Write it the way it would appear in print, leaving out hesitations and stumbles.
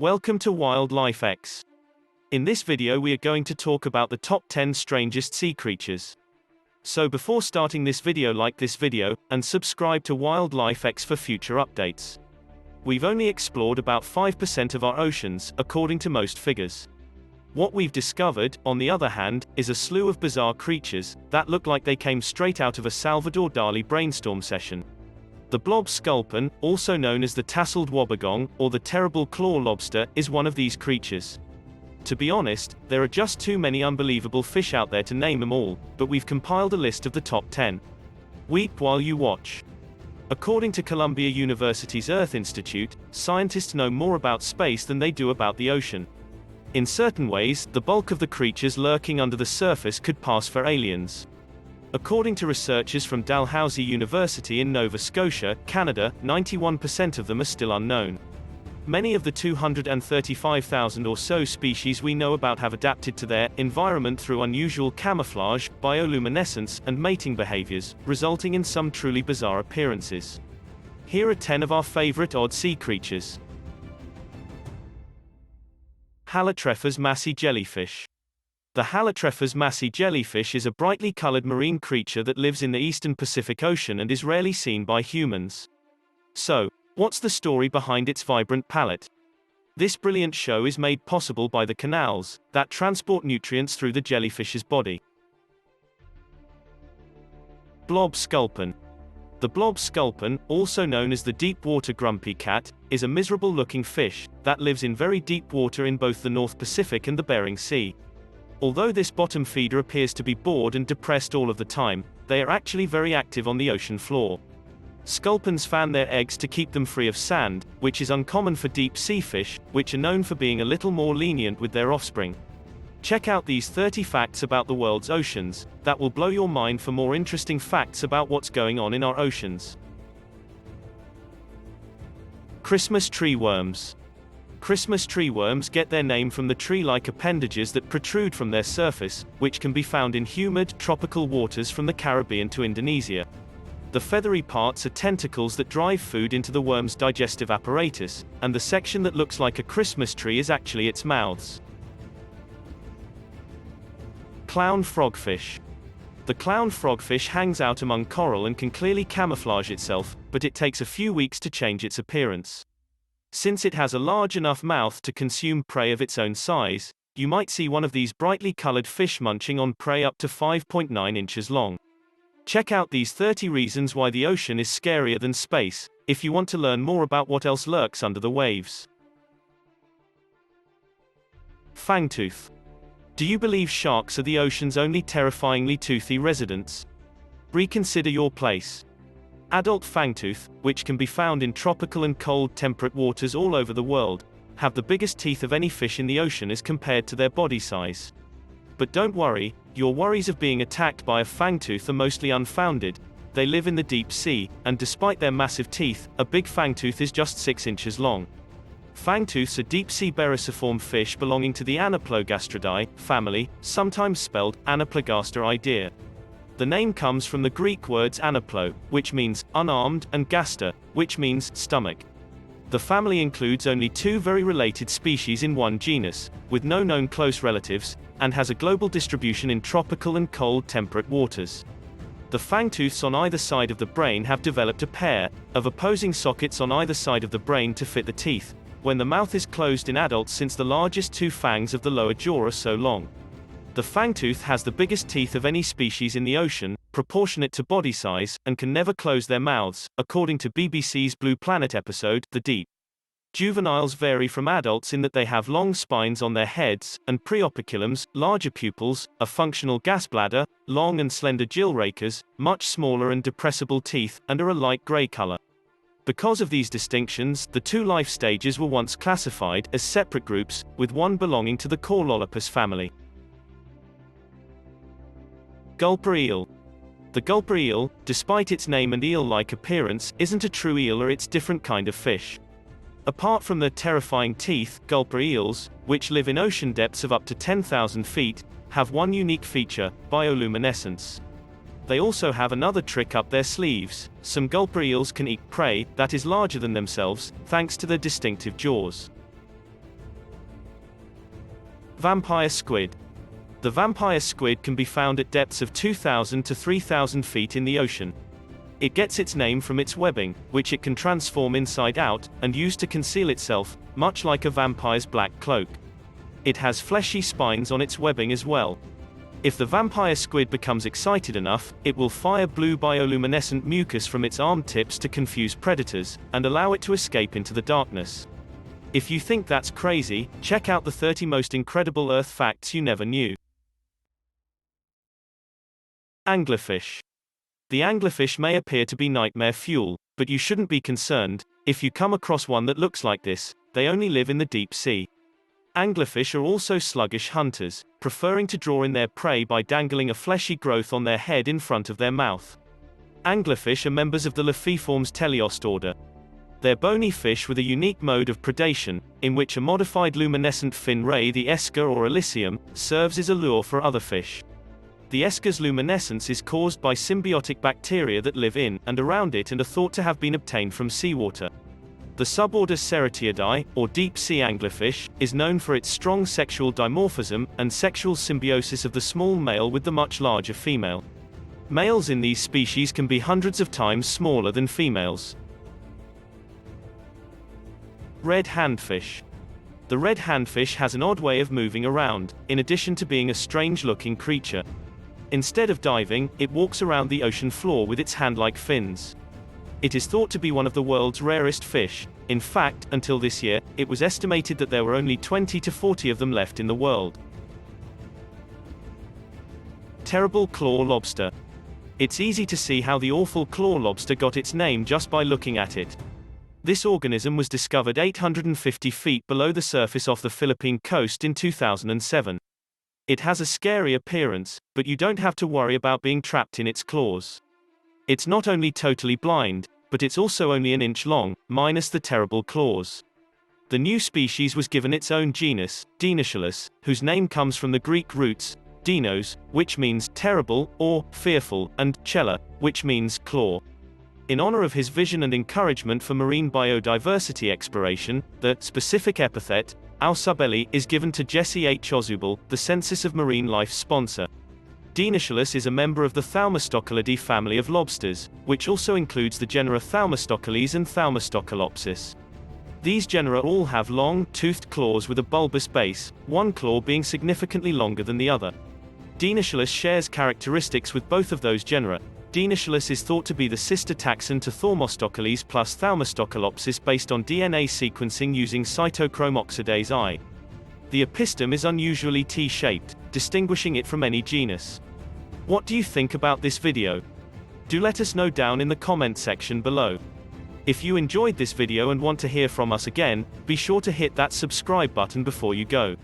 Welcome to WILDLIFEx. In this video we are going to talk about the top 10 strangest sea creatures. So before starting this video, like this video, and subscribe to WILDLIFEx for future updates. We've only explored about 5% of our oceans, according to most figures. What we've discovered, on the other hand, is a slew of bizarre creatures that look like they came straight out of a Salvador Dali brainstorm session. The blob sculpin, also known as the tasseled wobbegong, or the terrible claw lobster, is one of these creatures. To be honest, there are just too many unbelievable fish out there to name them all, but we've compiled a list of the top 10. Weep while you watch. According to Columbia University's Earth Institute, scientists know more about space than they do about the ocean. In certain ways, the bulk of the creatures lurking under the surface could pass for aliens. According to researchers from Dalhousie University in Nova Scotia, Canada, 91% of them are still unknown. Many of the 235,000 or so species we know about have adapted to their environment through unusual camouflage, bioluminescence, and mating behaviors, resulting in some truly bizarre appearances. Here are 10 of our favorite odd sea creatures. Halatrefas massey jellyfish. The halatrefas massey jellyfish is a brightly colored marine creature that lives in the eastern Pacific Ocean and is rarely seen by humans. So, what's the story behind its vibrant palette? This brilliant show is made possible by the canals that transport nutrients through the jellyfish's body. Blob sculpin. The blob sculpin, also known as the deep-water grumpy cat, is a miserable-looking fish that lives in very deep water in both the North Pacific and the Bering Sea. Although this bottom feeder appears to be bored and depressed all of the time, they are actually very active on the ocean floor. Sculpins fan their eggs to keep them free of sand, which is uncommon for deep-sea fish, which are known for being a little more lenient with their offspring. Check out these 30 facts about the world's oceans that will blow your mind for more interesting facts about what's going on in our oceans. Christmas tree worms. Christmas tree worms get their name from the tree-like appendages that protrude from their surface, which can be found in humid, tropical waters from the Caribbean to Indonesia. The feathery parts are tentacles that drive food into the worm's digestive apparatus, and the section that looks like a Christmas tree is actually its mouths. Clown frogfish. The clown frogfish hangs out among coral and can clearly camouflage itself, but it takes a few weeks to change its appearance. Since it has a large enough mouth to consume prey of its own size, you might see one of these brightly colored fish munching on prey up to 5.9 inches long. Check out these 30 reasons why the ocean is scarier than space, if you want to learn more about what else lurks under the waves. Fangtooth. Do you believe sharks are the ocean's only terrifyingly toothy residents? Reconsider your place. Adult fangtooth, which can be found in tropical and cold temperate waters all over the world, have the biggest teeth of any fish in the ocean as compared to their body size. But don't worry, your worries of being attacked by a fangtooth are mostly unfounded. They live in the deep sea, and despite their massive teeth, a big fangtooth is just 6 inches long. Fangtooths are deep-sea bericiform fish belonging to the Anaplogastridae family, sometimes spelled Anaplogastaridae. The name comes from the Greek words anaplo, which means unarmed, and gaster, which means stomach. The family includes only 2 very related species in one genus, with no known close relatives, and has a global distribution in tropical and cold temperate waters. The fangtooths on either side of the brain have developed a pair of opposing sockets on either side of the brain to fit the teeth, when the mouth is closed in adults, since the largest 2 fangs of the lower jaw are so long. The fangtooth has the biggest teeth of any species in the ocean, proportionate to body size, and can never close their mouths, according to BBC's Blue Planet episode, The Deep. Juveniles vary from adults in that they have long spines on their heads, and preoperculums, larger pupils, a functional gas bladder, long and slender gill rakers, much smaller and depressible teeth, and are a light gray color. Because of these distinctions, the 2 life stages were once classified as separate groups, with one belonging to the Corlolepus family. Gulper eel. The gulper eel, despite its name and eel-like appearance, isn't a true eel, or it's different kind of fish. Apart from their terrifying teeth, gulper eels, which live in ocean depths of up to 10,000 feet, have one unique feature: bioluminescence. They also have another trick up their sleeves. Some gulper eels can eat prey that is larger than themselves, thanks to their distinctive jaws. Vampire squid. The vampire squid can be found at depths of 2,000 to 3,000 feet in the ocean. It gets its name from its webbing, which it can transform inside out, and use to conceal itself, much like a vampire's black cloak. It has fleshy spines on its webbing as well. If the vampire squid becomes excited enough, it will fire blue bioluminescent mucus from its arm tips to confuse predators, and allow it to escape into the darkness. If you think that's crazy, check out the 30 most incredible Earth facts you never knew. Anglerfish. The anglerfish may appear to be nightmare fuel, but you shouldn't be concerned. If you come across one that looks like this, they only live in the deep sea. Anglerfish are also sluggish hunters, preferring to draw in their prey by dangling a fleshy growth on their head in front of their mouth. Anglerfish are members of the Laphiformes teleost order. They're bony fish with a unique mode of predation, in which a modified luminescent fin ray, the esker or elysium, serves as a lure for other fish. The esker's luminescence is caused by symbiotic bacteria that live in and around it and are thought to have been obtained from seawater. The suborder Ceratiidae, or deep-sea anglerfish, is known for its strong sexual dimorphism and sexual symbiosis of the small male with the much larger female. Males in these species can be hundreds of times smaller than females. Red handfish. The red handfish has an odd way of moving around, in addition to being a strange-looking creature. Instead of diving, it walks around the ocean floor with its hand-like fins. It is thought to be one of the world's rarest fish. In fact, until this year, it was estimated that there were only 20 to 40 of them left in the world. Terrible claw lobster. It's easy to see how the awful claw lobster got its name just by looking at it. This organism was discovered 850 feet below the surface off the Philippine coast in 2007. It has a scary appearance, but you don't have to worry about being trapped in its claws. It's not only totally blind, but it's also only an inch long, minus the terrible claws. The new species was given its own genus, Dinoceras, whose name comes from the Greek roots, dinos, which means terrible, or fearful, and chela, which means claw. In honor of his vision and encouragement for marine biodiversity exploration, the specific epithet, Ausubeli, is given to Jesse H. Ozubel, the Census of Marine Life sponsor. Dinoceras is a member of the Thaumastocalidae family of lobsters, which also includes the genera Thaumastocales and Thaumastocalopsis. These genera all have long, toothed claws with a bulbous base, one claw being significantly longer than the other. Dinoceras shares characteristics with both of those genera. Dinoceras is thought to be the sister taxon to Thaumastocales plus Thaumastocalopsis based on DNA sequencing using cytochrome oxidase I. The epistome is unusually T-shaped, distinguishing it from any genus. What do you think about this video? Do let us know down in the comment section below. If you enjoyed this video and want to hear from us again, be sure to hit that subscribe button before you go.